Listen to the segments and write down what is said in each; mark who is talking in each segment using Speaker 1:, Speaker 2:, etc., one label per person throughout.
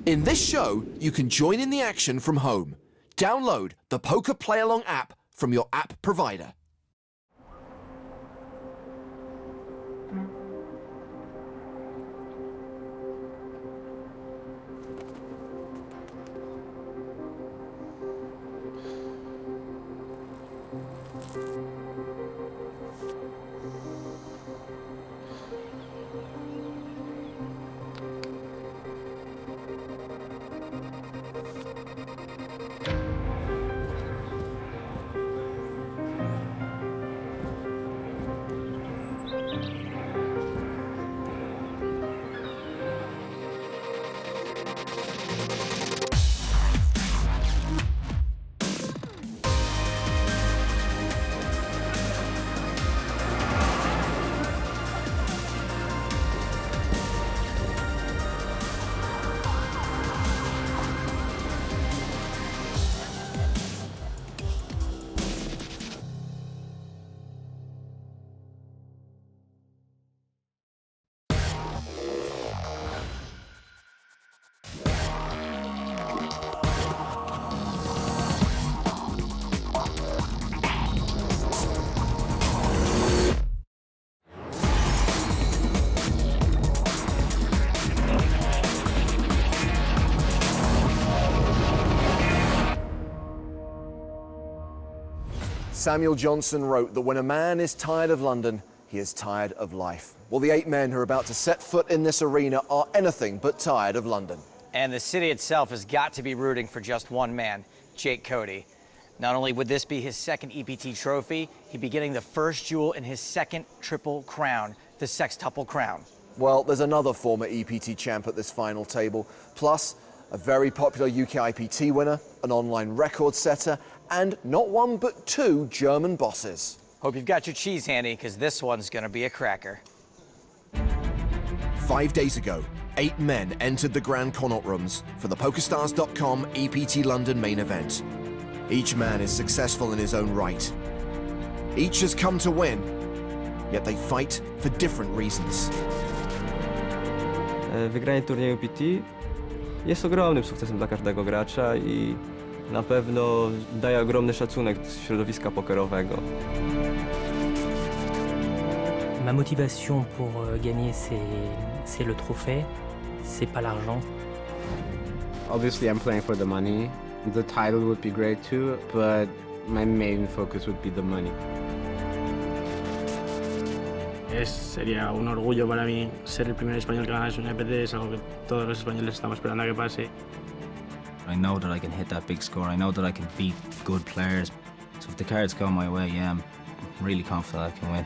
Speaker 1: In this show, you can join in the action from home. Download the Poker Play Along app from your app provider. Samuel Johnson wrote that when a man is tired of London, he is tired of life. Well, the 8 men who are about to set foot in this arena are anything but tired of London.
Speaker 2: And the city itself has got to be rooting for just one man, Jake Cody. Not only would this be his second EPT trophy, he'd be getting the first jewel in his second triple crown, the sextuple crown.
Speaker 1: Well, there's another former EPT champ at this final table, plus a very popular UK IPT winner, an online record setter, and not one but 2 German bosses.
Speaker 2: Hope you've got your cheese handy, because this one's gonna be a cracker.
Speaker 1: 5 days ago, 8 men entered the Grand Connaught rooms for the PokerStars.com EPT London main event. Each man is successful in his own right. Each has come to win, yet they fight for different reasons.
Speaker 3: Wygranie turnieju PT jest ogromnym sukcesem dla każdego gracza i na pewno daje ogromny szacunek środowiska pokerowego.
Speaker 4: Ma motivation pour gagner, c'est le trophée, c'est pas l'argent.
Speaker 5: Obviously, I'm playing for the money. The title would be great too, but my main focus would be the money.
Speaker 6: Sería un orgullo para mí ser el primer español que gana un EPT, es algo que todos los españoles estamos esperando a que pase.
Speaker 7: I know that I can hit that big score. I know that I can beat good players. So if the cards go my way, yeah, I'm really confident I can win.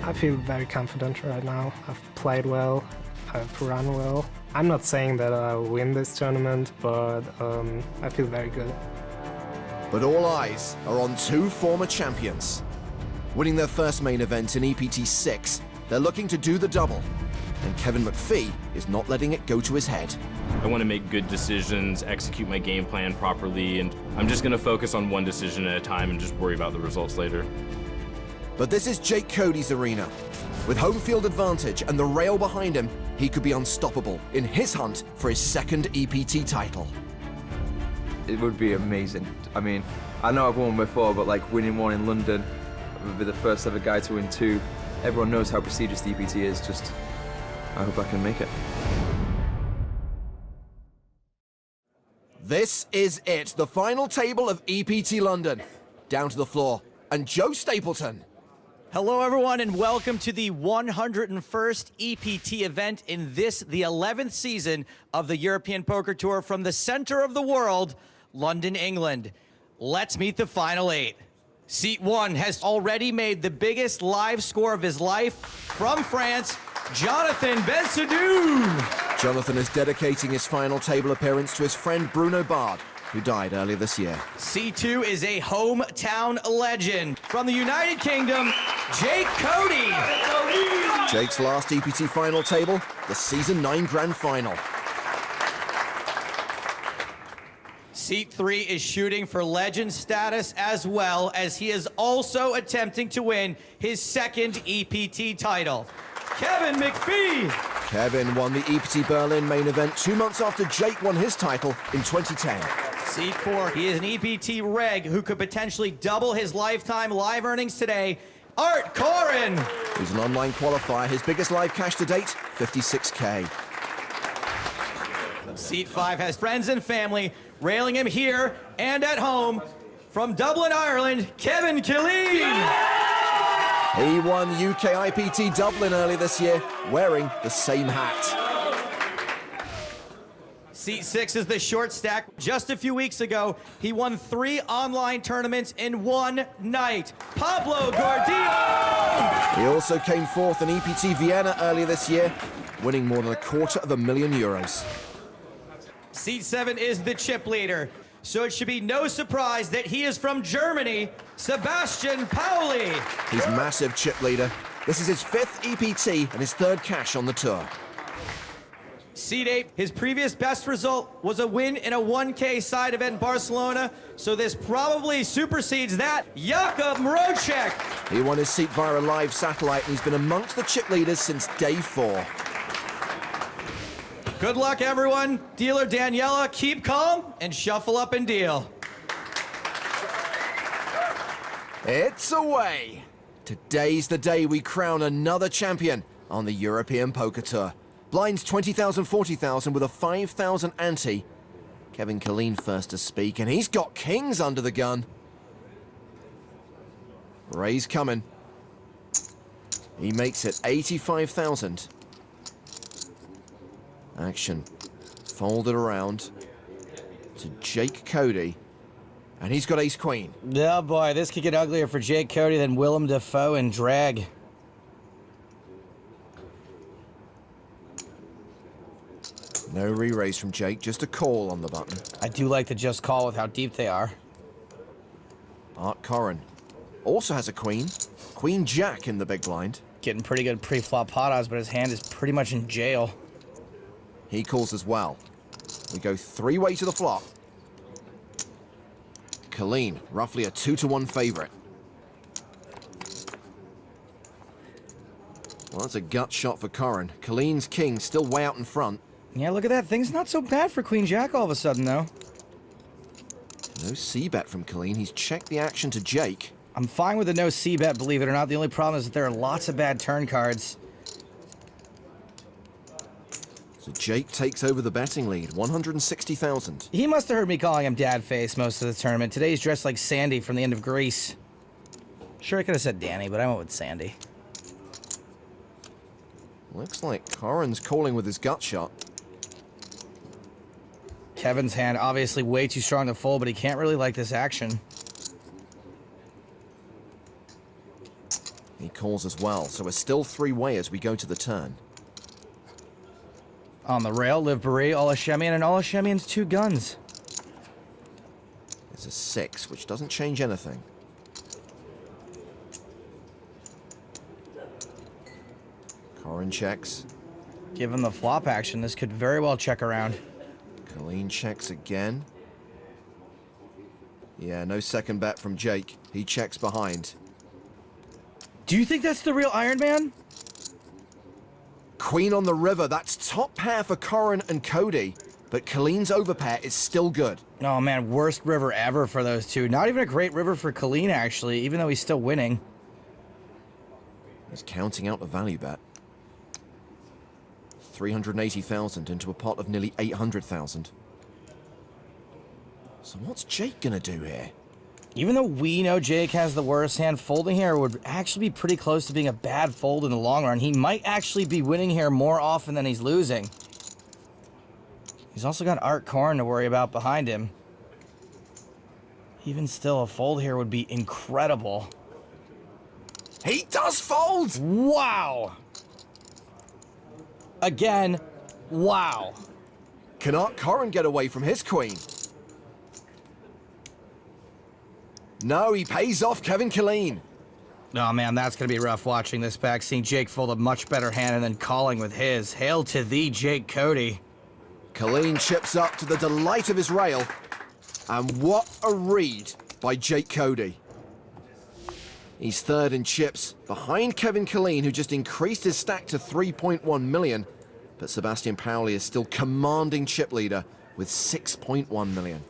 Speaker 8: I feel very confident right now. I've played well, I've run well. I'm not saying that I'll win this tournament, but I feel very good.
Speaker 1: But all eyes are on 2 former champions. Winning their first main event in EPT 6, they're looking to do the double. And Kevin MacPhee is not letting it go to his head.
Speaker 9: I want to make good decisions, execute my game plan properly, and I'm just going to focus on one decision at a time and just worry about the results later.
Speaker 1: But this is Jake Cody's arena. With home field advantage and the rail behind him, he could be unstoppable in his hunt for his second EPT title.
Speaker 10: It would be amazing. I mean, I know I've won before, but like winning one in London, I would be the first ever guy to win 2. Everyone knows how prestigious the EPT is, just I hope I can make it.
Speaker 1: This is it, the final table of EPT London. Down to the floor, and Joe Stapleton.
Speaker 2: Hello, everyone, and welcome to the 101st EPT event in this, the 11th season of the European Poker Tour from the center of the world, London, England. Let's meet the final 8. Seat 1 has already made the biggest live score of his life from France, Jonathan Bensadoun.
Speaker 1: Jonathan is dedicating his final table appearance to his friend Bruno Bard, who died earlier this year.
Speaker 2: C2 is a hometown legend. From the United Kingdom, Jake Cody.
Speaker 1: Jake's last EPT final table, the Season 9 Grand Final.
Speaker 2: Seat 3 is shooting for legend status as well, as he is also attempting to win his second EPT title. Kevin MacPhee.
Speaker 1: Kevin won the EPT Berlin main event 2 months after Jake won his title in 2010.
Speaker 2: Seat 4, he is an EPT reg who could potentially double his lifetime live earnings today. Koren!
Speaker 1: He's an online qualifier. His biggest live cash to date, 56K.
Speaker 2: Seat 5 has friends and family railing him here and at home. From Dublin, Ireland, Kevin Killeen!
Speaker 1: He won UK IPT Dublin early this year, wearing the same hat.
Speaker 2: Seat 6 is the short stack. Just a few weeks ago, he won 3 online tournaments in one night. Pablo Gordillo!
Speaker 1: He also came fourth in EPT Vienna earlier this year, winning more than €250,000.
Speaker 2: Seat 7 is the chip leader, so it should be no surprise that he is from Germany, Sebastian Pauli.
Speaker 1: He's massive chip leader. This is his 5th EPT and his 3rd cash on the tour.
Speaker 2: Seat 8, his previous best result was a win in a 1K side event in Barcelona, so this probably supersedes that. Mroczek!
Speaker 1: He won his seat via a live satellite, and he's been amongst the chip leaders since day 4.
Speaker 2: Good luck, everyone. Dealer Daniela, keep calm and shuffle up and deal.
Speaker 1: It's away. Today's the day we crown another champion on the European Poker Tour. Blinds 20,000, 40,000 with a 5,000 ante. Kevin Killeen first to speak, and he's got kings under the gun. Raise coming. He makes it 85,000. Action folded around to Jake Cody, and he's got ace queen.
Speaker 2: Oh boy, this could get uglier for Jake Cody than Willem Dafoe and drag.
Speaker 1: No re-raise from Jake, just a call on the button.
Speaker 2: I do like the just call with how deep they are.
Speaker 1: Koren also has a queen. Queen Jack in the big blind.
Speaker 2: Getting pretty good pre-flop pot odds, but his hand is pretty much in jail.
Speaker 1: He calls as well. We go 3-way to the flop. Killeen, roughly a 2-to-1 favorite. Well, that's a gut shot for Koren. Killeen's king still way out in front.
Speaker 2: Yeah, look at that. Things not so bad for Queen Jack all of a sudden, though.
Speaker 1: No c-bet from Killeen. He's checked the action to Jake.
Speaker 2: I'm fine with the no c-bet, believe it or not. The only problem is that there are lots of bad turn cards.
Speaker 1: So Jake takes over the betting lead, 160,000.
Speaker 2: He must have heard me calling him dad face most of the tournament. Today he's dressed like Sandy from the end of Grease. Sure, I could have said Danny, but I went with Sandy.
Speaker 1: Looks like Koren's calling with his gut shot.
Speaker 2: Kevin's hand obviously way too strong to fold, but he can't really like this action.
Speaker 1: He calls as well, so we're still 3-way as we go to the turn.
Speaker 2: On the rail, Liv Barry, Olashemian, and Olashemian's 2 guns.
Speaker 1: There's a 6, which doesn't change anything. Koren checks.
Speaker 2: Given the flop action, this could very well check around.
Speaker 1: Killeen checks again. Yeah, no second bet from Jake. He checks behind.
Speaker 2: Do you think that's the real Iron Man?
Speaker 1: Queen on the river, that's top pair for Koren and Cody, but Killeen's overpair is still good.
Speaker 2: Oh man, worst river ever for those two. Not even a great river for Killeen, actually, even though he's still winning.
Speaker 1: He's counting out the value bet. 380,000 into a pot of nearly 800,000. So what's Jake gonna do here?
Speaker 2: Even though we know Jake has the worst hand, folding here would actually be pretty close to being a bad fold in the long run. He might actually be winning here more often than he's losing. He's also got Koren to worry about behind him. Even still, a fold here would be incredible.
Speaker 1: He does fold!
Speaker 2: Wow! Again, wow.
Speaker 1: Can Koren get away from his queen? No, he pays off Kevin Killeen.
Speaker 2: Oh man, that's gonna be rough watching this back, seeing Jake fold a much better hand and then calling with his. Hail to thee, Jake Cody.
Speaker 1: Killeen chips up to the delight of his rail. And what a read by Jake Cody. He's third in chips, behind Kevin Killeen, who just increased his stack to 3.1 million. but Sebastian Pauli is still commanding chip leader with 6.1 million.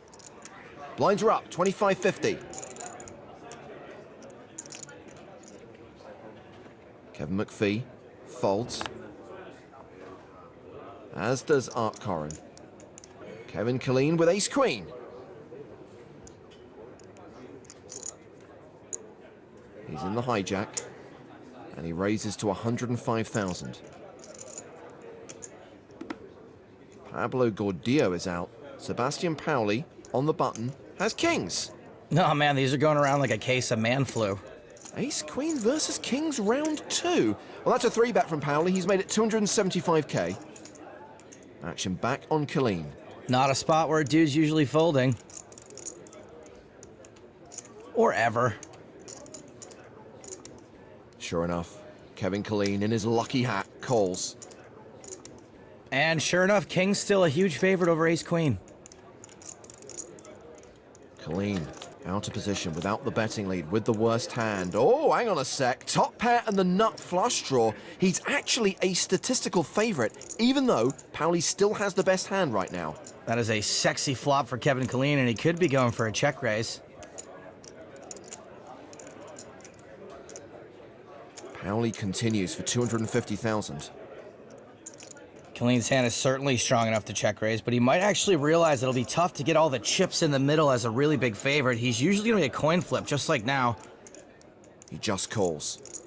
Speaker 1: Blinds are up, 25.50. Kevin MacPhee folds, as does Koren. Kevin Killeen with ace-queen. He's in the hijack, and he raises to 105,000. Pablo Gordillo is out. Sebastian Pauli on the button has kings.
Speaker 2: Oh man, these are going around like a case of man flu.
Speaker 1: Ace-queen versus kings round 2. Well, that's a 3-bet from Pauli. He's made it 275k. Action back on Killeen.
Speaker 2: Not a spot where a dude's usually folding. Or ever.
Speaker 1: Sure enough, Kevin Killeen in his lucky hat calls.
Speaker 2: And sure enough, king's still a huge favorite over ace-queen.
Speaker 1: Killeen out of position without the betting lead with the worst hand. Oh, hang on a sec. Top pair and the nut flush draw. He's actually a statistical favorite, even though Pauli still has the best hand right now.
Speaker 2: That is a sexy flop for Kevin Killeen, and he could be going for a check raise.
Speaker 1: Pauli continues for 250,000.
Speaker 2: Killeen's hand is certainly strong enough to check raise, but he might actually realize it'll be tough to get all the chips in the middle as a really big favorite. He's usually going to be a coin flip, just like now.
Speaker 1: He just calls.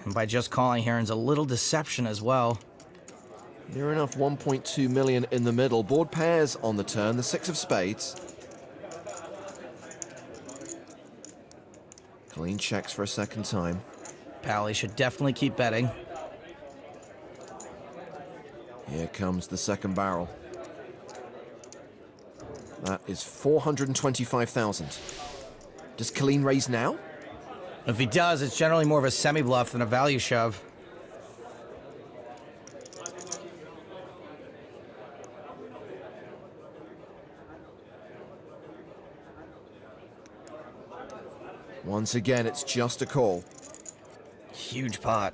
Speaker 2: And by just calling, Heron's a little deception as well.
Speaker 1: Near enough 1.2 million in the middle. Board pairs on the turn, the 6 of spades. Killeen checks for a second time.
Speaker 2: Pauli should definitely keep betting.
Speaker 1: Here comes the second barrel. That is 425,000. Does Killeen raise now?
Speaker 2: If he does, it's generally more of a semi-bluff than a value shove.
Speaker 1: Once again, it's just a call.
Speaker 2: Huge pot.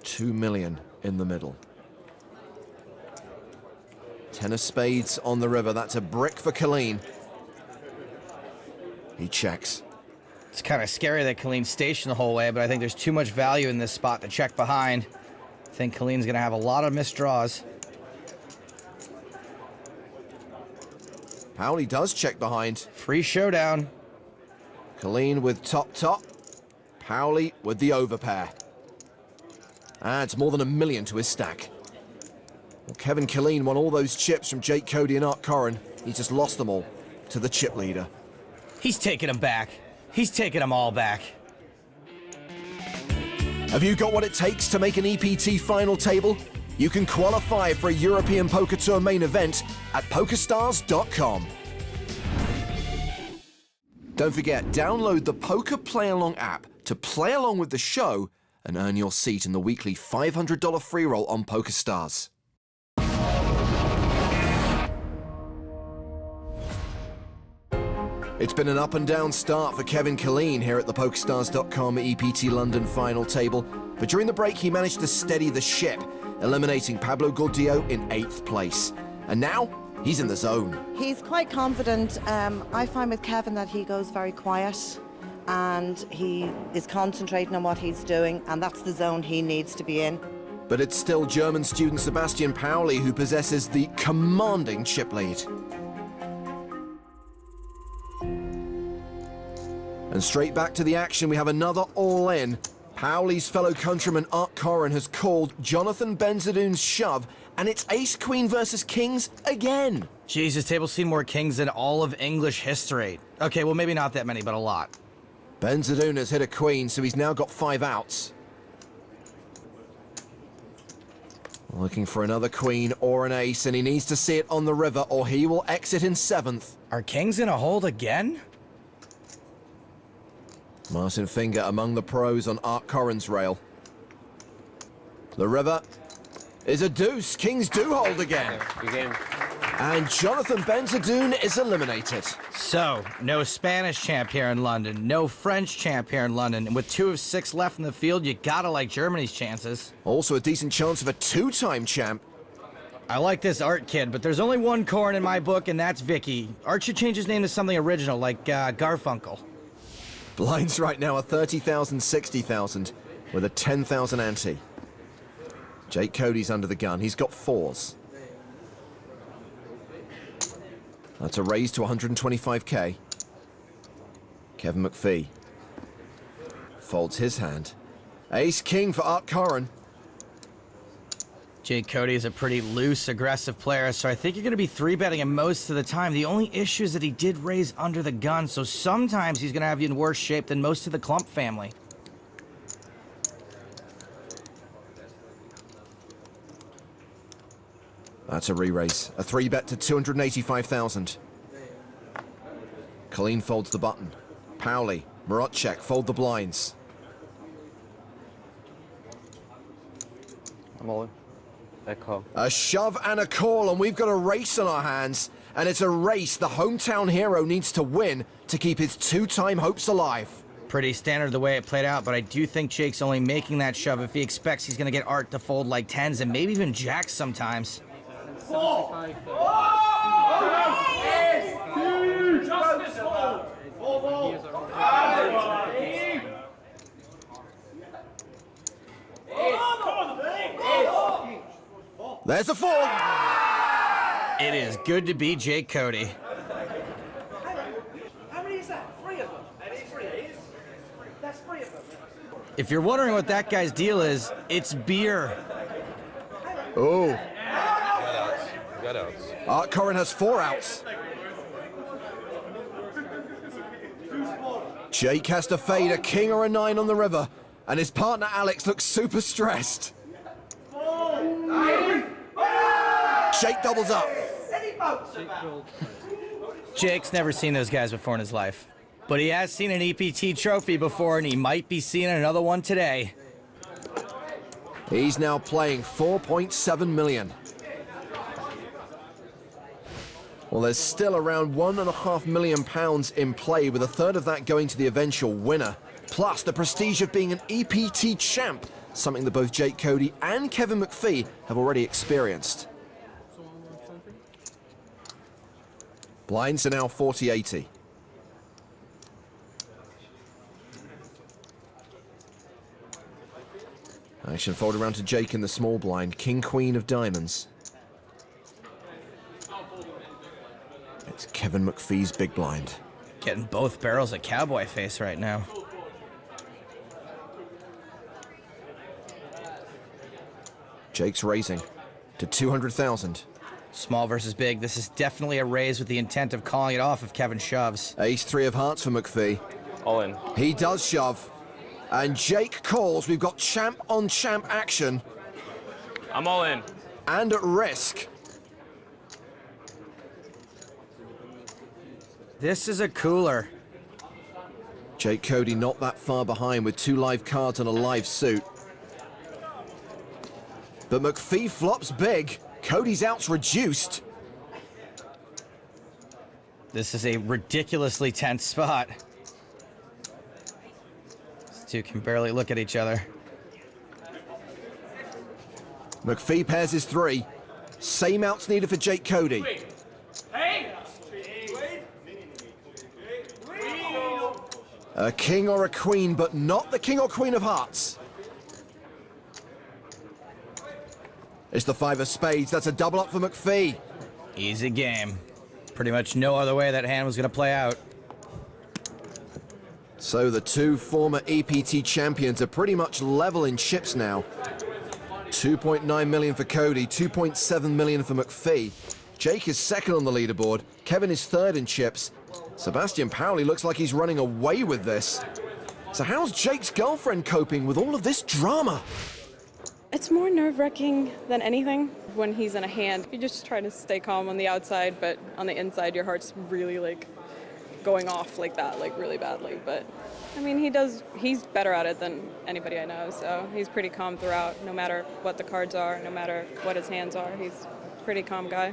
Speaker 1: 2 million in the middle. 10 of spades on the river. That's a brick for Killeen. He checks.
Speaker 2: It's kind of scary that Killeen's stationed the whole way, but I think there's too much value in this spot to check behind. I think Killeen's going to have a lot of missed draws.
Speaker 1: Pauli does check behind.
Speaker 2: Free showdown.
Speaker 1: Killeen with top. Pauli with the overpair. Adds more than $1 million to his stack. Well, Kevin Killeen won all those chips from Jake, Cody, and Koren. He just lost them all to the chip leader.
Speaker 2: He's taking them back. He's taking them all back.
Speaker 1: Have you got what it takes to make an EPT final table? You can qualify for a European Poker Tour main event at PokerStars.com. Don't forget, download the Poker Play Along app to play along with the show and earn your seat in the weekly $500 free roll on PokerStars. It's been an up and down start for Kevin Killeen here at the PokerStars.com EPT London final table, but during the break he managed to steady the ship, eliminating Pablo Gordillo in 8th place. And now, he's in the zone.
Speaker 11: He's quite confident. I find with Kevin that he goes very quiet and he is concentrating on what he's doing, and that's the zone he needs to be in.
Speaker 1: But it's still German student Sebastian Pauli who possesses the commanding chip lead. And straight back to the action, we have another all-in. Pauli's fellow countryman Koren has called Jonathan Bensadoun's shove, and it's ace-queen versus kings again.
Speaker 2: Jeez, this table's seen more kings than all of English history. Okay, well, maybe not that many, but a lot.
Speaker 1: Bensadoun has hit a queen, so he's now got 5 outs. Looking for another queen or an ace, and he needs to see it on the river, or he will exit in 7th.
Speaker 2: Are kings in a hold again?
Speaker 1: Martin Finger among the pros on Koren's rail. The river is a deuce. Kings do hold again.
Speaker 5: Good game.
Speaker 1: And Jonathan Bensadoun is eliminated.
Speaker 2: So, no Spanish champ here in London, no French champ here in London, and with 2 of 6 left in the field, you gotta like Germany's chances.
Speaker 1: Also a decent chance of a 2-time champ.
Speaker 2: I like this Art kid, but there's only one Koren in my book, and that's Vicky. Art should change his name to something original, like Garfunkel.
Speaker 1: Blinds right now are 30,000, 60,000, with a 10,000 ante. Jake Cody's under the gun. He's got 4s. That's a raise to 125k. Kevin MacPhee folds his hand. Ace-king for Art Koren.
Speaker 2: Jake Cody is a pretty loose, aggressive player, so I think you're going to be 3-betting him most of the time. The only issue is that he did raise under the gun, so sometimes he's going to have you in worse shape than most of the Clump family.
Speaker 1: That's a re-raise. A 3-bet to 285,000. Killeen folds the button. Pauli, Mroczek fold the blinds.
Speaker 3: I'm all in. Echo.
Speaker 1: A shove and a call, and we've got a race on our hands. And it's a race the hometown hero needs to win to keep his 2-time hopes alive.
Speaker 2: Pretty standard the way it played out, but I do think Jake's only making that shove if he expects he's going to get Art to fold like 10s and maybe even jacks sometimes.
Speaker 1: There's a 4.
Speaker 2: It is good to be Jake Cody.
Speaker 12: How many is that? 3 of them. That's 3. That's 3 of them.
Speaker 2: If you're wondering what that guy's deal is, it's beer.
Speaker 1: Oh.
Speaker 10: Got outs.
Speaker 1: Art Koren has 4 outs. Jake has to fade a king or a 9 on the river, and his partner Alex looks super stressed. Jake doubles up.
Speaker 2: Jake's never seen those guys before in his life, but he has seen an EPT trophy before, and he might be seeing another one today.
Speaker 1: He's now playing 4.7 million. Well, there's still around £1.5 million in play, with a third of that going to the eventual winner. Plus the prestige of being an EPT champ, something that both Jake Cody and Kevin MacPhee have already experienced. Blinds are now 40-80. Action folded around to Jake in the small blind. King, queen of diamonds. It's Kevin MacPhee's big blind.
Speaker 2: Getting both barrels of cowboy face right now.
Speaker 1: Jake's raising to 200,000.
Speaker 2: Small versus big. This is definitely a raise with the intent of calling it off if Kevin shoves.
Speaker 1: Ace-3 of hearts for MacPhee.
Speaker 10: All in.
Speaker 1: He does shove. And Jake calls. We've got champ on champ action.
Speaker 9: I'm all in.
Speaker 1: And at risk.
Speaker 2: This is a cooler.
Speaker 1: Jake Cody not that far behind with 2 live cards and a live suit. But MacPhee flops big. Cody's outs reduced.
Speaker 2: This is a ridiculously tense spot. These two can barely look at each other.
Speaker 1: MacPhee pairs his 3. Same outs needed for Jake Cody. A king or a queen, but not the king or queen of hearts. It's the 5 of spades. That's a double up for MacPhee.
Speaker 2: Easy game. Pretty much no other way that hand was going to play out.
Speaker 1: So the 2 former EPT champions are pretty much level in chips now. 2.9 million for Cody, 2.7 million for MacPhee. Jake is second on the leaderboard. Kevin is third in chips. Sebastian Pauli looks like he's running away with this. So how's Jake's girlfriend coping with all of this drama?
Speaker 13: It's more nerve-wracking than anything when he's in a hand. You just try to stay calm on the outside, but on the inside your heart's really like going off like that, like really badly. But I mean, he's better at it than anybody I know, so he's pretty calm throughout, no matter what the cards are, no matter what his hands are. He's a pretty calm guy.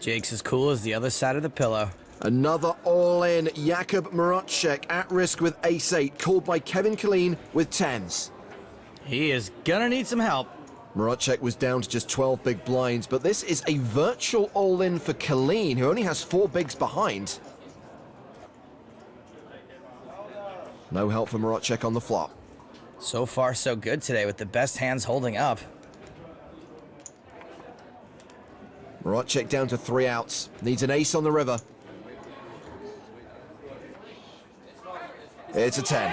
Speaker 2: Jake's as cool as the other side of the pillow.
Speaker 1: Another all-in. Jakub Mroczek at risk with ace-8, called by Kevin Killeen with tens.
Speaker 2: He is gonna need some help.
Speaker 1: Mroczek was down to just 12 big blinds, but this is a virtual all-in for Killeen, who only has 4 bigs behind. No help for Mroczek on the flop.
Speaker 2: So far, so good today, with the best hands holding up.
Speaker 1: Mroczek down to 3 outs. Needs an ace on the river. It's a 10.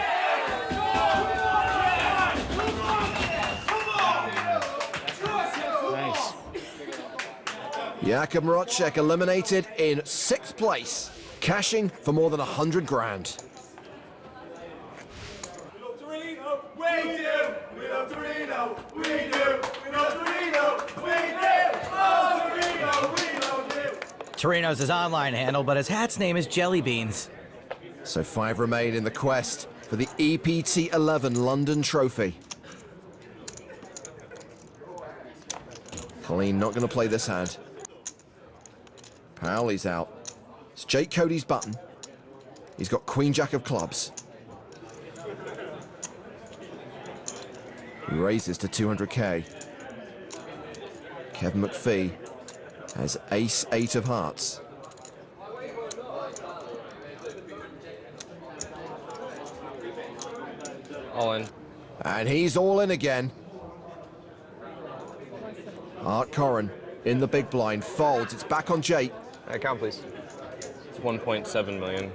Speaker 6: Nice.
Speaker 1: Jakub Mroczek eliminated in 6th place, cashing for more than 100 grand.
Speaker 2: Torino's his online handle, but his hat's name is Jelly Beans.
Speaker 1: So 5 remain in the quest for the EPT 11 London Trophy. Killeen not going to play this hand. Pauli's out. It's Jake Cody's button. He's got Queen Jack of clubs. He raises to 200k. Kevin MacPhee has ace-8 of hearts.
Speaker 9: All in.
Speaker 1: And he's all in again. Koren in the big blind, folds. It's back on Jake.
Speaker 9: Account, please. It's 1.7 million.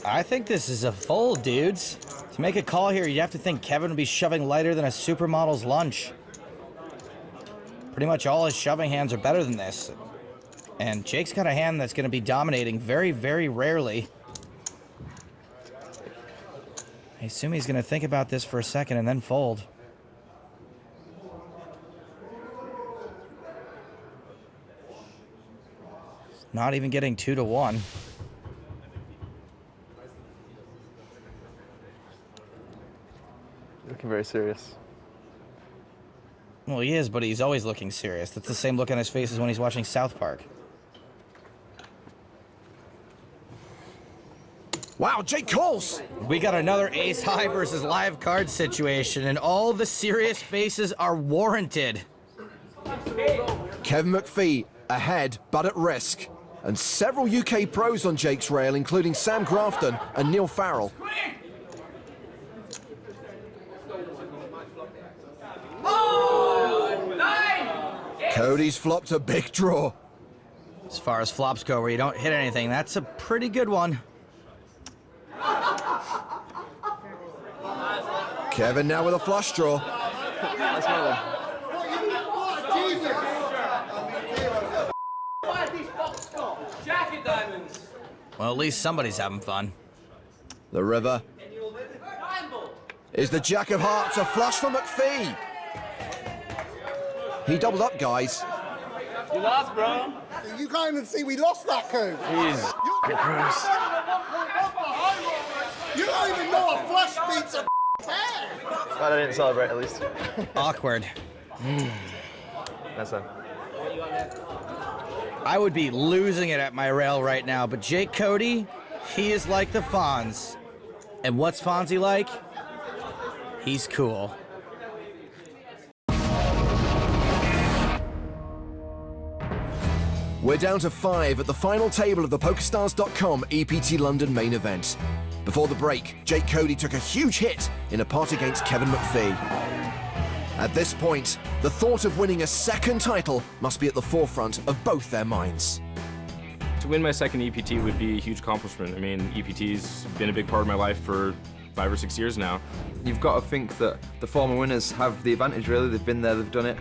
Speaker 2: I think this is a fold, dudes. To make a call here, you'd have to think Kevin would be shoving lighter than a supermodel's lunch. Pretty much all his shoving hands are better than this. And Jake's got a hand that's going to be dominating very, very rarely. I assume he's going to think about this for a second and then fold. Not even getting 2 to 1.
Speaker 3: Looking very serious.
Speaker 2: Well, he is, but he's always looking serious. That's the same look on his face as when he's watching South Park.
Speaker 1: Wow, Jake calls!
Speaker 2: We got another ace-high versus live card situation, and all the serious faces are warranted.
Speaker 1: Kevin MacPhee ahead, but at risk. And several UK pros on Jake's rail, including Sam Grafton and Neil Farrell. Cody's flopped a big draw.
Speaker 2: As far as flops go, where you don't hit anything, that's a pretty good one.
Speaker 1: Kevin now with a flush draw.
Speaker 3: That's my one.
Speaker 2: Well, at least somebody's having fun.
Speaker 1: The river is the Jack of Hearts, a flush for MacPhee. He doubled up, guys.
Speaker 12: You lost, bro. You can't even see we lost that coup.
Speaker 9: Jesus Christ.
Speaker 12: You don't even know a flush beats a pair.
Speaker 3: Glad I didn't celebrate at least.
Speaker 2: Awkward.
Speaker 3: That's it.
Speaker 2: I would be losing it at my rail right now, but Jake Cody, he is like the Fonz. And what's Fonzie like? He's cool.
Speaker 1: We're down to 5 at the final table of the PokerStars.com EPT London main event. Before the break, Jake Cody took a huge hit in a pot against Kevin MacPhee. At this point, the thought of winning a second title must be at the forefront of both their minds.
Speaker 9: To win my second EPT would be a huge accomplishment. I mean, EPT's been a big part of my life for 5 or 6 years now.
Speaker 10: You've got to think that the former winners have the advantage, really. They've been there, they've done it.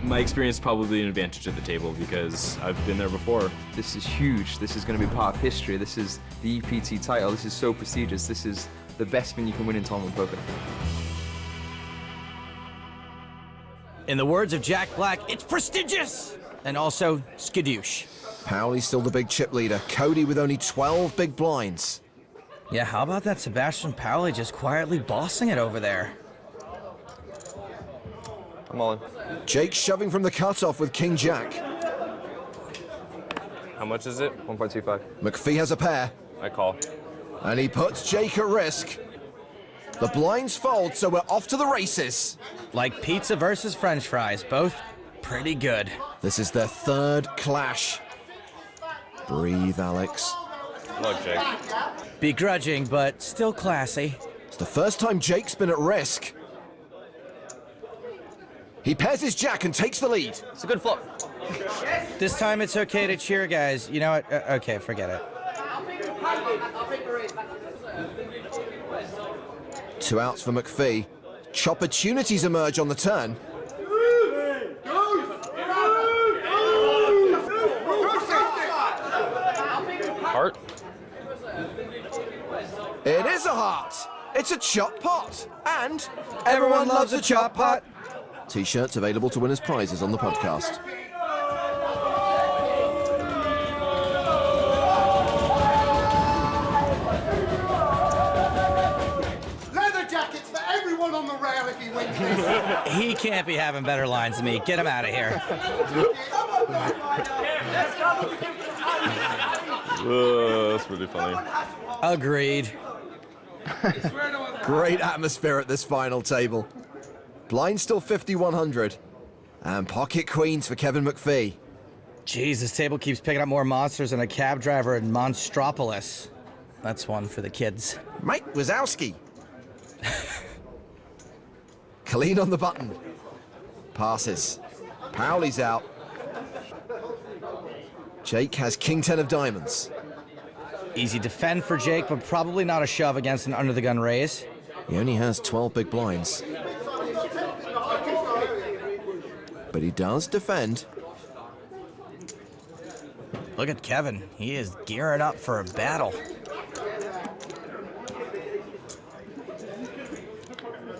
Speaker 9: My experience is probably an advantage at the table because I've been there before.
Speaker 10: This is huge. This is going to be part of history. This is the EPT title. This is so prestigious. This is the best thing you can win in tournament poker.
Speaker 2: In the words of Jack Black, it's prestigious! And also, skadoosh.
Speaker 1: Pauli's still the big chip leader. Cody with only 12 big blinds.
Speaker 2: Yeah, how about that Sebastian Pauli just quietly bossing it over there?
Speaker 3: I'm all in.
Speaker 1: Jake shoving from the cutoff with King Jack.
Speaker 9: How much is it?
Speaker 10: 1.25.
Speaker 1: MacPhee has a pair,
Speaker 9: I call.
Speaker 1: and he puts Jake at risk. The blinds fold, so we're off to the races.
Speaker 2: Like pizza versus French fries, both pretty good.
Speaker 1: This is their third clash. Breathe, Alex.
Speaker 9: Look, Jake.
Speaker 2: Begrudging, but still classy.
Speaker 1: It's the first time Jake's been at risk. He pairs his jack and takes the lead.
Speaker 10: It's a good flop.
Speaker 2: This time it's okay to cheer, guys. You know what? Okay, forget it.
Speaker 1: 2 outs for MacPhee. Chopportunities emerge on the turn.
Speaker 9: Heart?
Speaker 1: It is a heart. It's a chop pot. And everyone loves a chop pot. T-shirts available to winners' prizes on the podcast.
Speaker 12: Leather jackets for everyone on the rail if he wins this.
Speaker 2: He can't be having better lines than me. Get him out of here.
Speaker 9: That's really funny.
Speaker 2: Agreed.
Speaker 1: Great atmosphere at this final table. Blind still 5,100. And pocket queens for Kevin MacPhee.
Speaker 2: Jeez, this table keeps picking up more monsters than a cab driver in Monstropolis. That's one for the kids.
Speaker 1: Mike Wazowski. Killeen on the button. Passes. Pauli's out. Jake has King 10 of diamonds.
Speaker 2: Easy defend for Jake, but probably not a shove against an under-the-gun raise.
Speaker 1: He only has 12 big blinds. But he does defend.
Speaker 2: Look at Kevin. He is gearing up for a battle.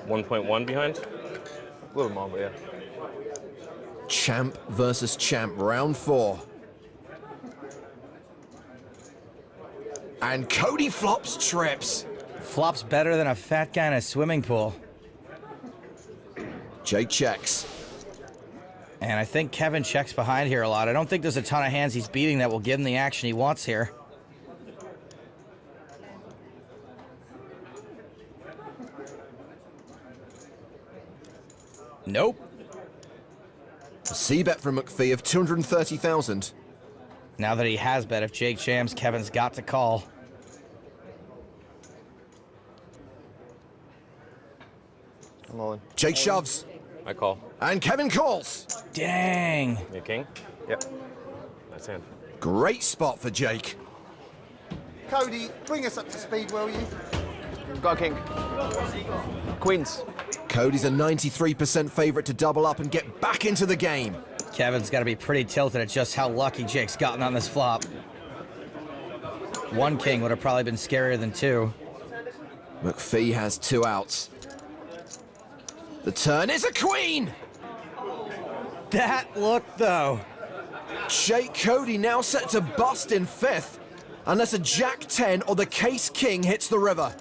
Speaker 9: 1.1 behind?
Speaker 10: A little more, but yeah.
Speaker 1: Champ versus champ, round 4. And Cody flops trips.
Speaker 2: Flops better than a fat guy in a swimming pool.
Speaker 1: Jake checks.
Speaker 2: And I think Kevin checks behind here a lot. I don't think there's a ton of hands he's beating that will give him the action he wants here. Nope.
Speaker 1: A C-bet from MacPhee of 230,000.
Speaker 2: Now that he has bet, if Jake jams, Kevin's got to call.
Speaker 10: I'm all in.
Speaker 1: Jake shoves.
Speaker 9: I call.
Speaker 1: And Kevin calls.
Speaker 2: Dang.
Speaker 9: You king?
Speaker 10: Yep.
Speaker 9: Nice hand.
Speaker 1: Great spot for Jake.
Speaker 12: Cody, bring us up to speed, will you?
Speaker 10: Got a king. Queens.
Speaker 1: Cody's a 93% favorite to double up and get back into the game.
Speaker 2: Kevin's got to be pretty tilted at just how lucky Jake's gotten on this flop. 1 king would have probably been scarier than 2.
Speaker 1: MacPhee has 2 outs. The turn is a queen!
Speaker 2: That look, though.
Speaker 1: Jake Cody now set to bust in 5th, unless a Jack 10 or the Case King hits the river.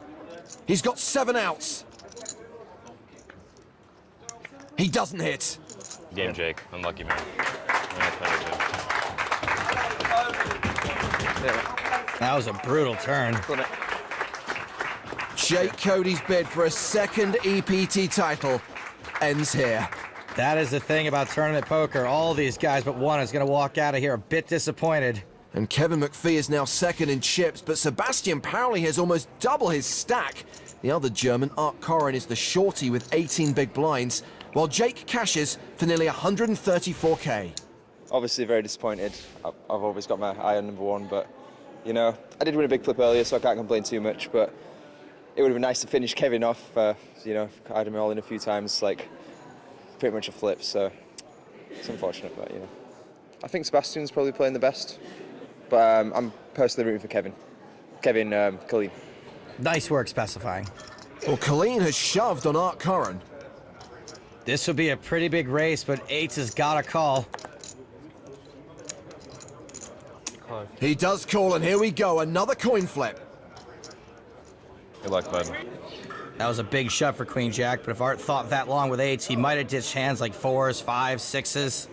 Speaker 1: He's got 7 outs. He doesn't hit.
Speaker 9: Game, Jake. Unlucky, man.
Speaker 2: That was a brutal turn.
Speaker 1: Jake Cody's bid for a second EPT title ends here.
Speaker 2: That is the thing about tournament poker. All these guys but one is going to walk out of here a bit disappointed.
Speaker 1: And Kevin MacPhee is now second in chips, but Sebastian Pauli has almost double his stack. The other German, Koren, is the shorty with 18 big blinds, while Jake cashes for nearly 134k.
Speaker 10: Obviously very disappointed. I've always got my eye on number 1, but, you know, I did win a big flip earlier, so I can't complain too much, but it would have been nice to finish Kevin off. You know, I had him all in a few times, like, pretty much a flip, so it's unfortunate, but, you know. I think Sebastian's probably playing the best, but I'm personally rooting for Kevin. Killeen.
Speaker 2: Nice work specifying.
Speaker 1: Well, Killeen has shoved on Koren.
Speaker 2: This would be a pretty big race, but Eights has got to call.
Speaker 1: He does call, and here we go, another coin flip.
Speaker 9: Good luck, bud.
Speaker 2: That was a big shove for Queen Jack, but if Art thought that long with 8s, he might have ditched hands like 4s, 5s, 6s.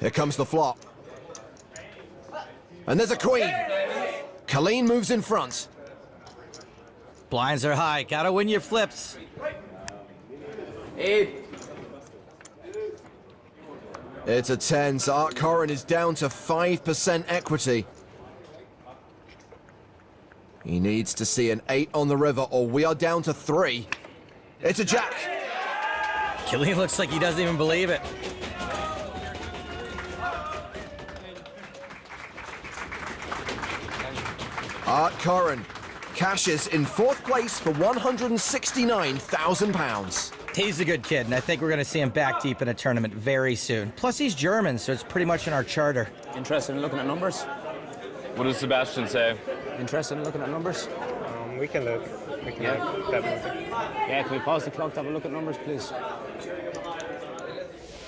Speaker 1: Here comes the flop. And there's a queen. Killeen moves in front.
Speaker 2: Blinds are high. Gotta win your flips.
Speaker 10: 8.
Speaker 1: It's a 10, so Koren is down to 5% equity. He needs to see an 8 on the river, or we are down to 3. It's a jack.
Speaker 2: Killeen looks like he doesn't even believe it.
Speaker 1: Koren cashes in 4th place for £169,000.
Speaker 2: He's a good kid, and I think we're going to see him back deep in a tournament very soon. Plus, he's German, so it's pretty much in our charter.
Speaker 14: Interested in looking at numbers?
Speaker 9: What does Sebastian say?
Speaker 14: Interested in looking at numbers?
Speaker 8: We can look. We can look, definitely.
Speaker 14: Yeah, can we pause the clock to have a look at numbers, please?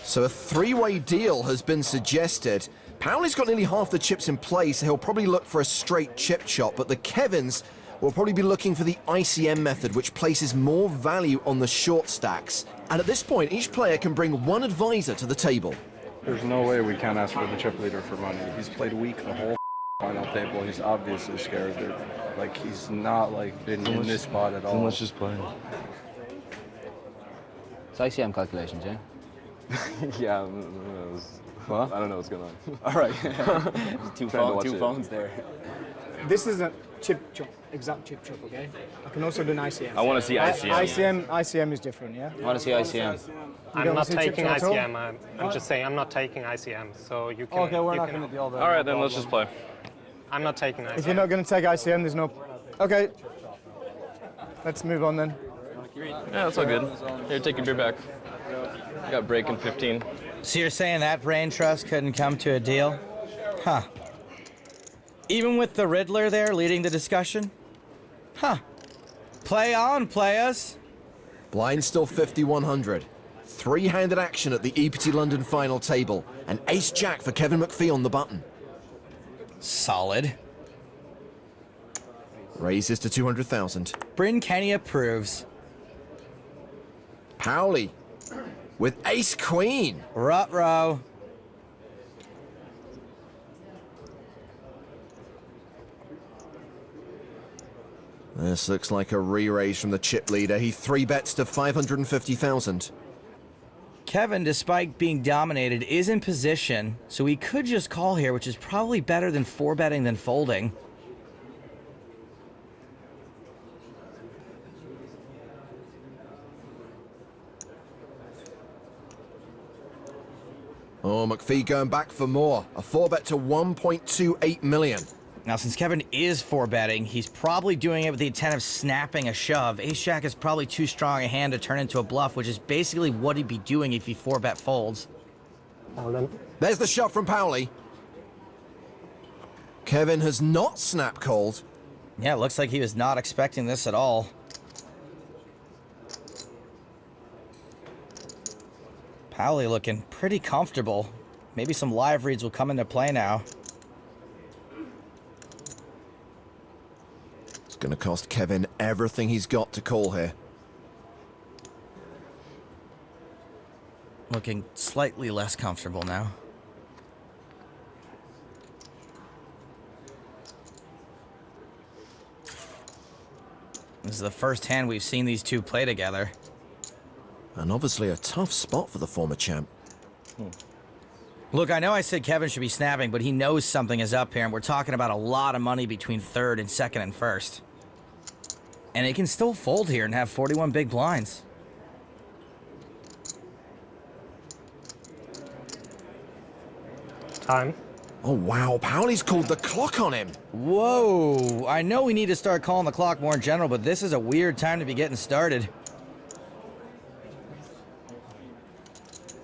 Speaker 1: So a 3-way deal has been suggested. Pauli's got nearly half the chips in place, so he'll probably look for a straight chip shot, but the Kevins will probably be looking for the ICM method, which places more value on the short stacks. And at this point, each player can bring one advisor to the table.
Speaker 15: There's no way we can't ask for the chip leader for money. He's played weak the whole final table. He's obviously scared. Like, he's not, like, been in this spot at all.
Speaker 16: So let's just play.
Speaker 14: It's ICM calculations, yeah?
Speaker 16: Yeah, what? I don't know what's going on. All right. two phones there.
Speaker 17: This is a exact chip chop, okay? I can also do an ICM.
Speaker 9: I want to see ICM.
Speaker 17: ICM is different, yeah?
Speaker 14: I want to see ICM.
Speaker 8: I'm not taking ICM. I'm just saying I'm not taking ICM, so you can...
Speaker 17: Okay, we're not going to deal with that.
Speaker 9: All right, then let's just play.
Speaker 8: I'm not taking ICM.
Speaker 17: If you're not going to take ICM, there's no... Okay. Let's move on then.
Speaker 9: Yeah, that's all good. Here, take your beer back. I got break in 15.
Speaker 2: So you're saying that brain trust couldn't come to a deal? Huh. Even with the Riddler there leading the discussion? Huh. Play on, players.
Speaker 1: Blind still 50-100. 3-handed action at the EPT London final table. An ace-jack for Kevin MacPhee on the button.
Speaker 2: Solid.
Speaker 1: Raises to 200,000.
Speaker 2: Bryn Kenny approves.
Speaker 1: Pauli with ace-queen.
Speaker 2: Ruh-roh.
Speaker 1: This looks like a re-raise from the chip leader. He 3-bets to 550,000.
Speaker 2: Kevin, despite being dominated, is in position, so he could just call here, which is probably better than 4-betting than folding.
Speaker 1: Oh, MacPhee going back for more. A 4-bet to 1.28 million.
Speaker 2: Now, since Kevin is 4-betting, he's probably doing it with the intent of snapping a shove. Ace-Jack is probably too strong a hand to turn into a bluff, which is basically what he'd be doing if he 4-bet folds.
Speaker 1: There's the shove from Pauli. Kevin has not snap called.
Speaker 2: Yeah, it looks like he was not expecting this at all. Pauli looking pretty comfortable. Maybe some live reads will come into play now.
Speaker 1: It's going to cost Kevin everything he's got to call here.
Speaker 2: Looking slightly less comfortable now. This is the first hand we've seen these two play together.
Speaker 1: And obviously a tough spot for the former champ.
Speaker 2: Look, I know I said Kevin should be snapping, but he knows something is up here, and we're talking about a lot of money between third and second and first. And he can still fold here and have 41 big blinds.
Speaker 8: Time.
Speaker 1: Oh, wow. Pauli's called the clock on him.
Speaker 2: Whoa. I know we need to start calling the clock more in general, but this is a weird time to be getting started.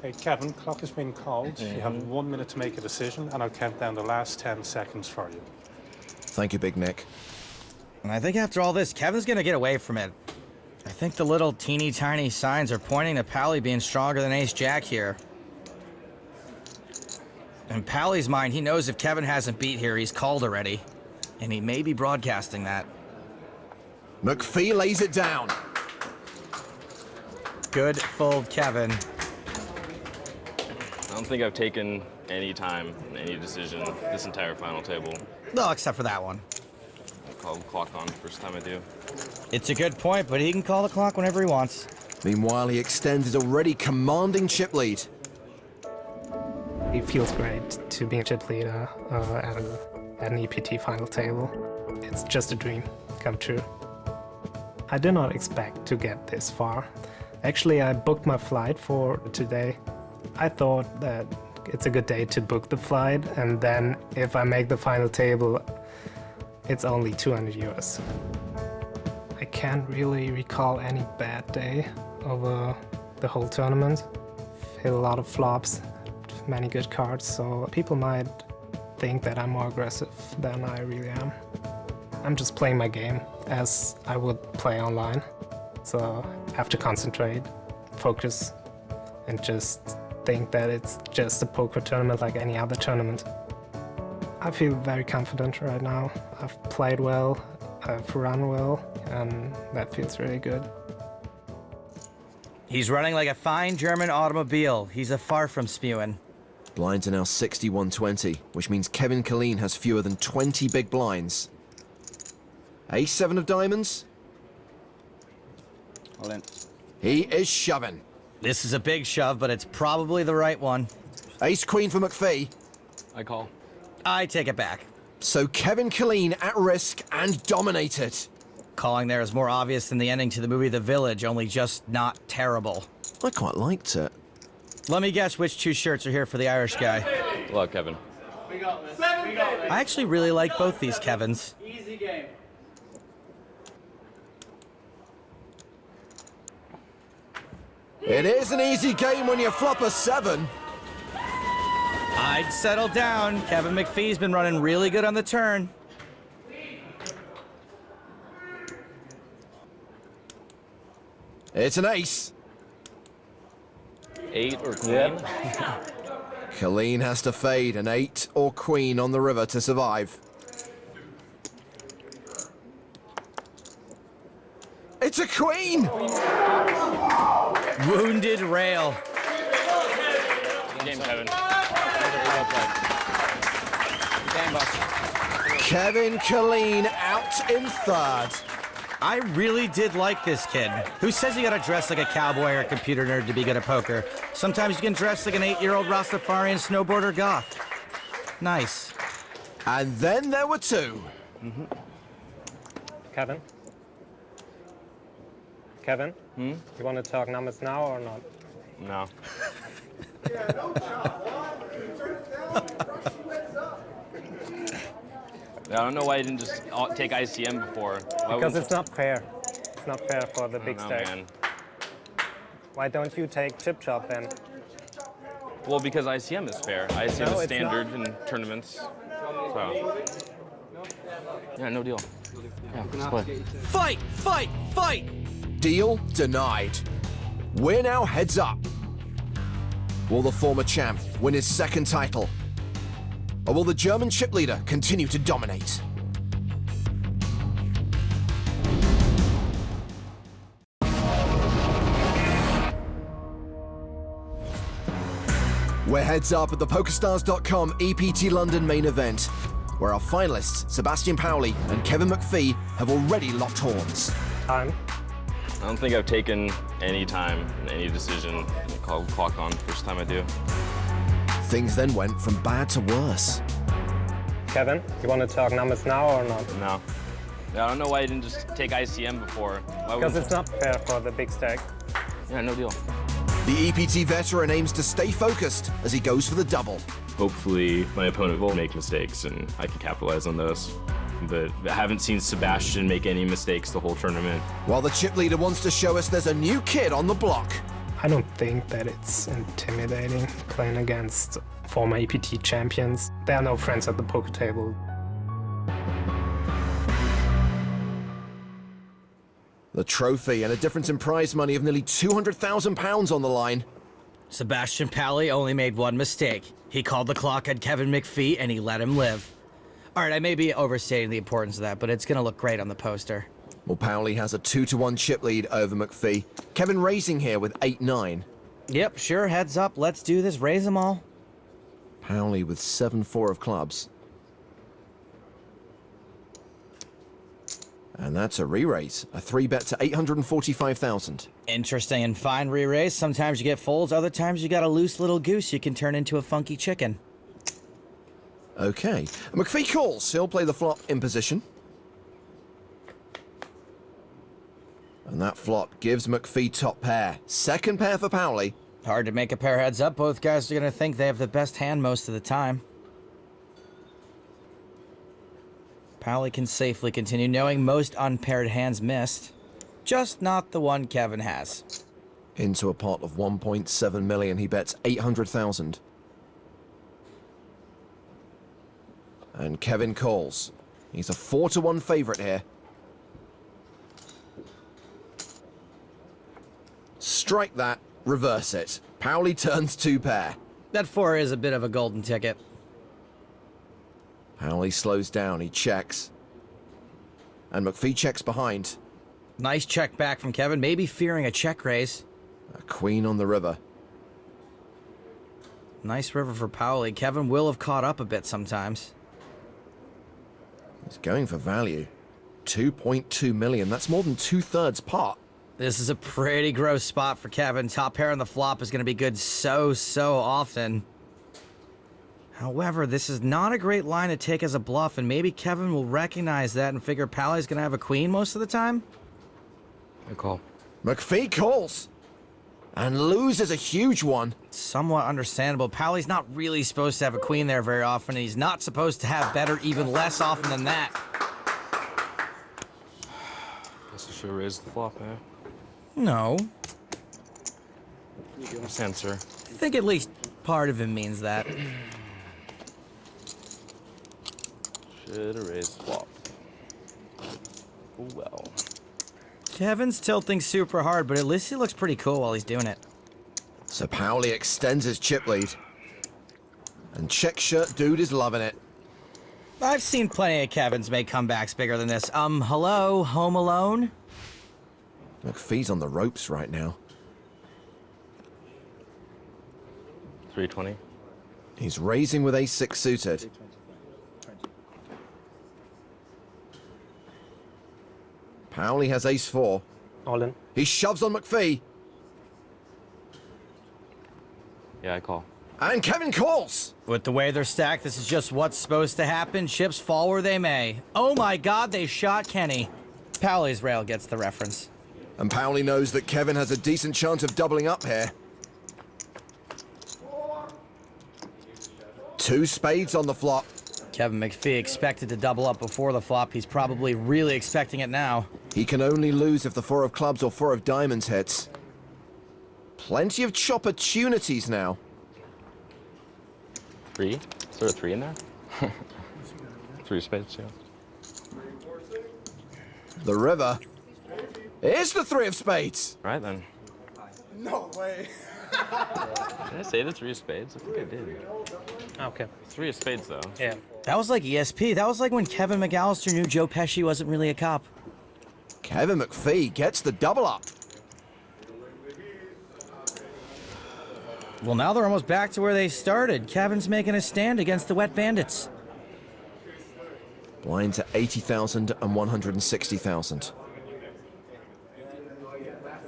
Speaker 18: Hey, Kevin, clock has been called. You have 1 minute to make a decision, and I'll count down the last 10 seconds for you.
Speaker 1: Thank you, Big Nick.
Speaker 2: And I think after all this, Kevin's going to get away from it. I think the little teeny tiny signs are pointing to Pauli being stronger than Ace-Jack here. In Pauli's mind, he knows if Kevin hasn't beat here, he's called already. And he may be broadcasting that.
Speaker 1: MacPhee lays it down.
Speaker 2: Good fold, Kevin.
Speaker 9: I don't think I've taken any time, any decision this entire final table.
Speaker 2: No, except for that one.
Speaker 9: I call the clock on first time I do.
Speaker 2: It's a good point, but he can call the clock whenever he wants.
Speaker 1: Meanwhile, he extends his already commanding chip lead.
Speaker 8: It feels great to be a chip leader at an EPT final table. It's just a dream come true. I did not expect to get this far. Actually, I booked my flight for today. I thought that it's a good day to book the flight, and then if I make the final table, it's only 200 euros. I can't really recall any bad day over the whole tournament. Hit a lot of flops, many good cards, so people might think that I'm more aggressive than I really am. I'm just playing my game as I would play online. So I have to concentrate, focus, and just think that it's just a poker tournament like any other tournament. I feel very confident right now. I've played well, I've run well, and that feels really good.
Speaker 2: He's running like a fine German automobile. He's a far from spewing.
Speaker 1: Blinds are now 61-20, which means Kevin Killeen has fewer than 20 big blinds. Ace-7 of diamonds.
Speaker 14: All in.
Speaker 1: He is shoving.
Speaker 2: This is a big shove, but it's probably the right one.
Speaker 1: Ace-Queen for MacPhee.
Speaker 16: I call.
Speaker 2: I take it back.
Speaker 1: So Kevin Killeen at risk and dominated.
Speaker 2: Calling there is more obvious than the ending to the movie The Village, only just not terrible.
Speaker 1: I quite liked it.
Speaker 2: Let me guess which two shirts are here for the Irish guy.
Speaker 9: Good luck, Kevin.
Speaker 2: I actually really like both these Kevins.
Speaker 12: Easy game.
Speaker 1: It is an easy game when you flop a 7.
Speaker 2: I'd settle down. Kevin MacPhee's been running really good on the turn.
Speaker 1: It's an ace.
Speaker 16: 8 or queen?
Speaker 1: Killeen has to fade an 8 or queen on the river to survive. It's a queen!
Speaker 2: Wounded rail.
Speaker 9: Good game, Kevin.
Speaker 1: Kevin Killeen out in third.
Speaker 2: I really did like this kid. Who says you gotta dress like a cowboy or a computer nerd to be good at poker? Sometimes you can dress like an 8-year-old Rastafarian snowboarder goth. Nice.
Speaker 1: And then there were two.
Speaker 8: Kevin? Kevin? You want to talk numbers now or not?
Speaker 9: No. I don't know why you didn't just take ICM before.
Speaker 8: Because it's not fair. It's not fair for the big stake.
Speaker 9: Man.
Speaker 8: Why don't you take chip chop then?
Speaker 9: Well, because ICM is fair. ICM
Speaker 8: No,
Speaker 9: is
Speaker 8: it's
Speaker 9: standard
Speaker 8: not.
Speaker 9: in tournaments. So. Yeah, no deal. Yeah, just play.
Speaker 2: Fight! Fight! Fight!
Speaker 1: Deal denied. We're now heads up. Will the former champ win his second title? Or will the German chip leader continue to dominate? We're heads up at the PokerStars.com EPT London main event, where our finalists, Sebastian Pauli and Kevin MacPhee, have already locked horns.
Speaker 9: I don't think I've taken any time, any decision. I call the clock on first time I do.
Speaker 1: Things then went from bad to worse.
Speaker 8: Kevin, you want to talk numbers now or not?
Speaker 9: No. I don't know why you didn't just take ICM before.
Speaker 8: Because it's not fair for the big stake.
Speaker 9: Yeah, no deal.
Speaker 1: The EPT veteran aims to stay focused as he goes for the double.
Speaker 9: Hopefully my opponent will make mistakes and I can capitalize on those. But I haven't seen Sebastian make any mistakes the whole tournament.
Speaker 1: While the chip leader wants to show us there's a new kid on the block.
Speaker 8: I don't think that it's intimidating playing against former EPT champions. There are no friends at the poker table.
Speaker 1: The trophy and a difference in prize money of nearly £200,000 on the line.
Speaker 2: Sebastian Pauli only made one mistake. He called the clock on Kevin MacPhee and he let him live. All right, I may be overstating the importance of that, but it's gonna look great on the poster.
Speaker 1: Well, Pauli has a 2-1 chip lead over MacPhee. Kevin raising here with 8-9.
Speaker 2: Yep, sure, heads up. Let's do this. Raise them all.
Speaker 1: Pauli with 7-4 of clubs. And that's a re-raise. A 3-bet to 845,000.
Speaker 2: Interesting and fine re-raise. Sometimes you get folds, other times you got a loose little goose you can turn into a funky chicken.
Speaker 1: Okay. MacPhee calls. He'll play the flop in position. And that flop gives MacPhee top pair. Second pair for Pauli.
Speaker 2: Hard to make a pair heads up. Both guys are going to think they have the best hand most of the time. Pauli can safely continue, knowing most unpaired hands missed. Just not the one Kevin has.
Speaker 1: Into a pot of 1.7 million, he bets 800,000. And Kevin calls. He's a 4-1 favorite here. Strike that, reverse it. Pauli turns 2 pair.
Speaker 2: That 4 is a bit of a golden ticket.
Speaker 1: Pauli slows down, he checks. And MacPhee checks behind.
Speaker 2: Nice check back from Kevin, maybe fearing a check raise.
Speaker 1: A queen on the river.
Speaker 2: Nice river for Pauli. Kevin will have caught up a bit sometimes.
Speaker 1: He's going for value. 2.2 million, that's more than 2/3 pot.
Speaker 2: This is a pretty gross spot for Kevin. Top pair on the flop is going to be good so often. However, this is not a great line to take as a bluff, and maybe Kevin will recognize that and figure Pauli's going to have a queen most of the time.
Speaker 10: I call.
Speaker 1: MacPhee calls. And loses a huge one.
Speaker 2: Somewhat understandable. Pauli's not really supposed to have a queen there very often, and he's not supposed to have better even less often than that.
Speaker 9: Guess you should raise the flop, eh?
Speaker 2: No.
Speaker 9: Sensor.
Speaker 2: I think at least part of him means that.
Speaker 9: Should have raised the flop. Oh, well.
Speaker 2: Kevin's tilting super hard, but at least he looks pretty cool while he's doing it.
Speaker 1: So Pauli extends his chip lead. And check shirt dude is loving it.
Speaker 2: I've seen plenty of Kevins make comebacks bigger than this. Hello, Home Alone?
Speaker 1: MacPhee's on the ropes right now.
Speaker 9: 320.
Speaker 1: He's raising with ace-6 suited. Pauli has ace-4.
Speaker 8: All in.
Speaker 1: He shoves on MacPhee.
Speaker 9: Yeah, I call.
Speaker 1: And Kevin calls.
Speaker 2: With the way they're stacked, this is just what's supposed to happen. Chips fall where they may. Oh my God, they shot Kenny. Pauli's rail gets the reference.
Speaker 1: And Pauli knows that Kevin has a decent chance of doubling up here. 2 spades on the flop.
Speaker 2: Kevin MacPhee expected to double up before the flop. He's probably really expecting it now.
Speaker 1: He can only lose if the 4 of clubs or 4 of diamonds hits. Plenty of chop opportunities now.
Speaker 9: 3? Is there a 3 in there? 3 spades, yeah.
Speaker 1: The river. Here's the 3 of spades.
Speaker 9: Right then.
Speaker 12: No way.
Speaker 9: Did I say the 3 of spades? I think I did.
Speaker 8: Okay.
Speaker 9: 3 of spades, though.
Speaker 8: Yeah.
Speaker 2: That was like ESP. That was like when Kevin McAllister knew Joe Pesci wasn't really a cop.
Speaker 1: Kevin MacPhee gets the double up.
Speaker 2: Well, now they're almost back to where they started. Kevin's making a stand against the Wet Bandits.
Speaker 1: Blinds at 80,000 and 160,000.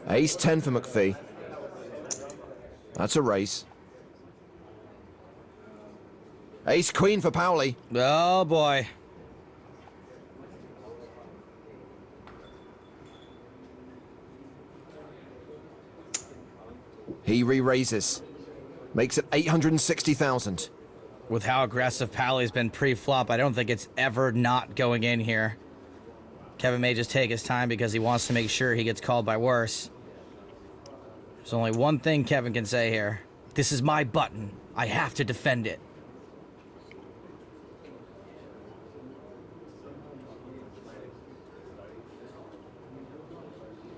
Speaker 1: Ace-10 for MacPhee. That's a raise. Ace-Queen for Pauli.
Speaker 2: Oh, boy.
Speaker 1: He re-raises. Makes it 860,000.
Speaker 2: With how aggressive Pauli's been pre-flop, I don't think it's ever not going in here. Kevin may just take his time because he wants to make sure he gets called by worse. There's only one thing Kevin can say here. This is my button. I have to defend it.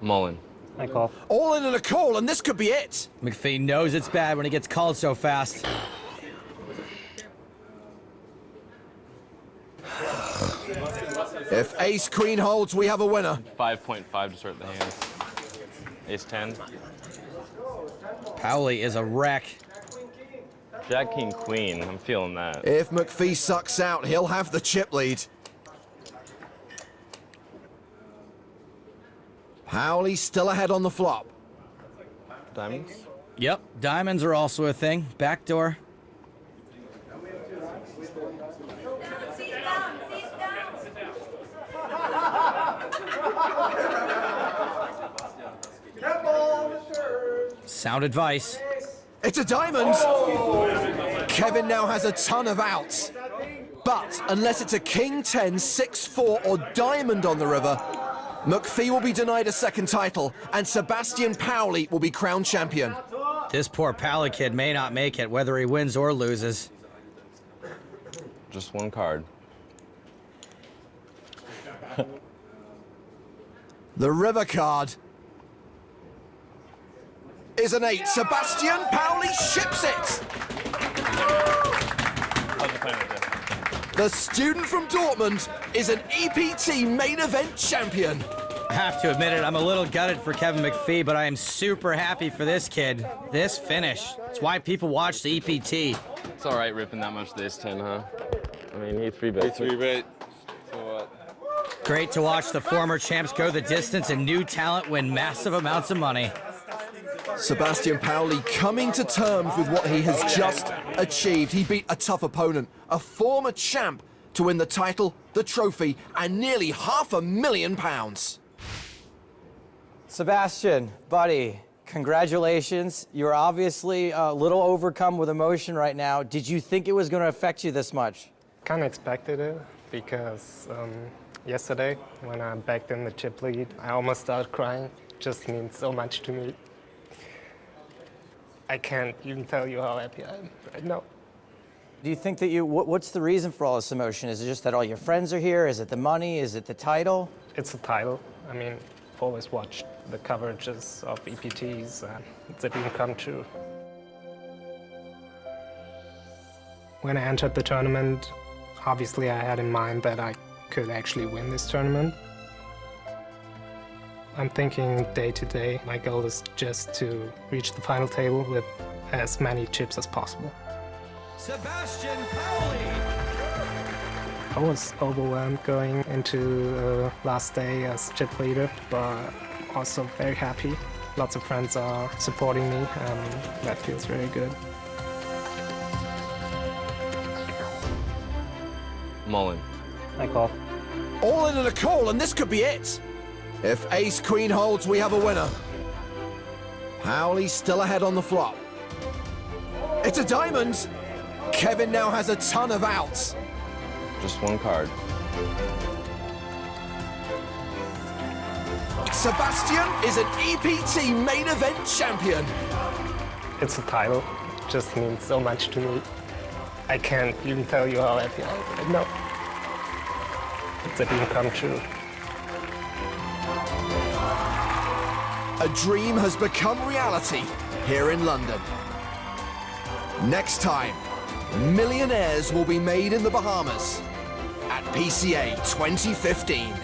Speaker 9: Mullen.
Speaker 8: I call.
Speaker 1: All in and a call, and this could be it.
Speaker 2: MacPhee knows it's bad when he gets called so fast.
Speaker 1: If Ace-Queen holds, we have a winner.
Speaker 9: 5.5 to start the hand. Ace-10.
Speaker 2: Pauli is a wreck.
Speaker 9: Jack, King, Queen. I'm feeling that.
Speaker 1: If MacPhee sucks out, he'll have the chip lead. Pauli still ahead on the flop.
Speaker 9: Diamonds?
Speaker 2: Yep, diamonds are also a thing. Backdoor. Sound advice.
Speaker 1: It's a diamond! Kevin now has a ton of outs. But unless it's a king 10, 6-4 or diamond on the river, MacPhee will be denied a second title and Sebastian Pauli will be crowned champion.
Speaker 2: This poor Pauli kid may not make it, whether he wins or loses.
Speaker 9: Just one card.
Speaker 1: The river card is an 8. Sebastian Pauli ships it! The student from Dortmund is an EPT main event champion.
Speaker 2: I have to admit it, I'm a little gutted for Kevin MacPhee, but I am super happy for this kid. This finish. It's why people watch the EPT.
Speaker 9: It's all right ripping that much this 10, huh? I mean, he 3-bet.
Speaker 15: He 3-bet. So what?
Speaker 2: Great to watch the former champs go the distance and new talent win massive amounts of money.
Speaker 1: Sebastian Pauli coming to terms with what he has just achieved. He beat a tough opponent, a former champ, to win the title, the trophy, and nearly £500,000.
Speaker 2: Sebastian, buddy, congratulations. You're obviously a little overcome with emotion right now. Did you think it was going to affect you this much?
Speaker 8: Kind of expected it because yesterday when I backed in the chip lead, I almost started crying. It just means so much to me. I can't even tell you how happy I am right now.
Speaker 2: Do you think that what's the reason for all this emotion? Is it just that all your friends are here? Is it the money? Is it the title?
Speaker 8: It's the title. I mean, I've always watched the coverages of EPTs. It's a dream come true. When I entered the tournament, obviously I had in mind that I could actually win this tournament. I'm thinking day to day. My goal is just to reach the final table with as many chips as possible.
Speaker 2: Sebastian Pauli!
Speaker 8: I was overwhelmed going into last day as chip leader, but also very happy. Lots of friends are supporting me, and that feels very good.
Speaker 9: Mullen.
Speaker 8: I call.
Speaker 1: All in and a call, and this could be it. If ace-queen holds, we have a winner. Pauli still ahead on the flop. It's a diamond. Kevin now has a ton of outs.
Speaker 9: Just one card.
Speaker 1: Sebastian is an EPT main event champion.
Speaker 8: It's a title. It just means so much to me. I can't even tell you how happy I am right now. It's a dream come true.
Speaker 1: A dream has become reality here in London. Next time, millionaires will be made in the Bahamas at PCA 2015.